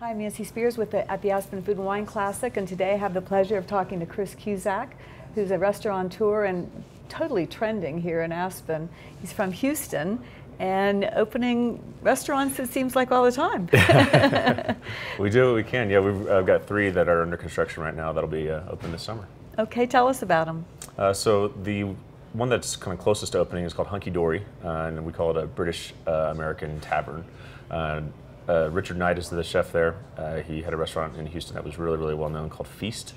Hi, I'm Nancy Spears at the Aspen Food Wine Classic, and today I have the pleasure of talking to Chris Cusack, who's a restaurateur and totally trending here in Aspen. He's from Houston and opening restaurants, it seems like, all the time. We do what we can. Yeah, we've got 3 that are under construction right now that'll be open this summer. Okay, tell us about them. So the one that's kind of closest to opening is called Hunky Dory, and we call it a British American tavern. Richard Knight is the chef there. He had a restaurant in Houston that was really, really well known called Feast.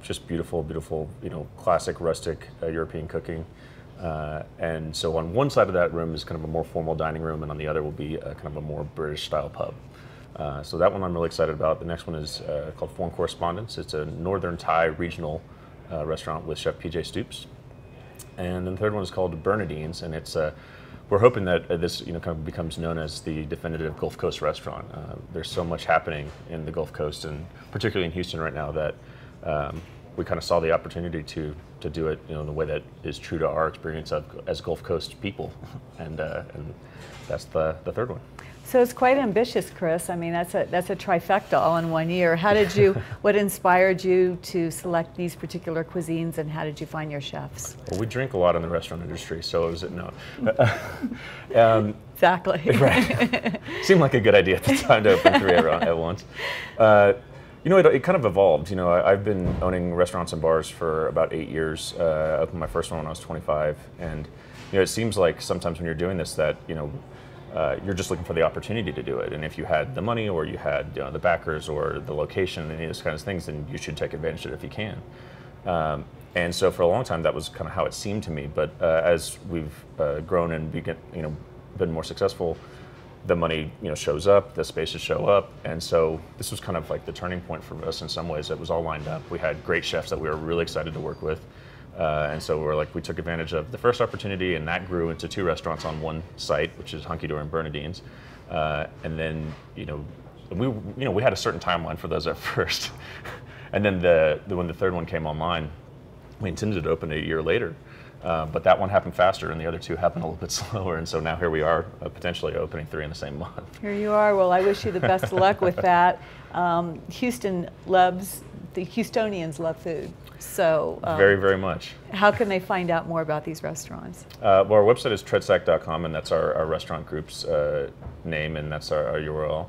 Just beautiful, beautiful, classic rustic European cooking. And so on one side of that room is kind of a more formal dining room, and on the other will be kind of a more British style pub. So that one I'm really excited about. The next one is called Foreign Correspondence. It's a Northern Thai regional restaurant with Chef PJ Stoops. And then the third one is called Bernadine's, and it's we're hoping that this kind of becomes known as the definitive Gulf Coast restaurant. There's so much happening in the Gulf Coast, and particularly in Houston right now, that we kind of saw the opportunity to do it in a way that is true to our experience as Gulf Coast people, and that's the third one. So it's quite ambitious, Chris. I mean, that's a trifecta all in one year. How did you, what inspired you to select these particular cuisines, and how did you find your chefs? Well, we drink a lot in the restaurant industry, so it was no. Exactly. Right. Seemed like a good idea at the time to open 3 at once. It kind of evolved. I've been owning restaurants and bars for about 8 years. I opened my first one when I was 25, and it seems like sometimes when you're doing this that you're just looking for the opportunity to do it, and if you had the money, or you had the backers, or the location, and any of those kinds of things, then you should take advantage of it if you can. And so for a long time, that was kind of how it seemed to me. But as we've grown and been more successful, the money shows up, the spaces show up, and so this was kind of like the turning point for us in some ways. It was all lined up. We had great chefs that we were really excited to work with. And so we took advantage of the first opportunity, and that grew into 2 restaurants on one site, which is Hunky Dory and Bernadine's. And then, we had a certain timeline for those at first. And then when the third one came online, we intended to open it a year later. But that one happened faster, and the other 2 happened a little bit slower. And so now here we are, potentially opening 3 in the same month. Here you are. Well, I wish you the best of luck with that. The Houstonians love food. So very, very much. How can they find out more about these restaurants? Well, our website is treadsack.com, and that's our restaurant group's name, and that's our URL.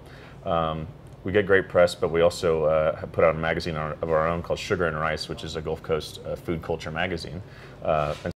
We get great press, but we also put out a magazine of our own called Sugar and Rice, which is a Gulf Coast food culture magazine. And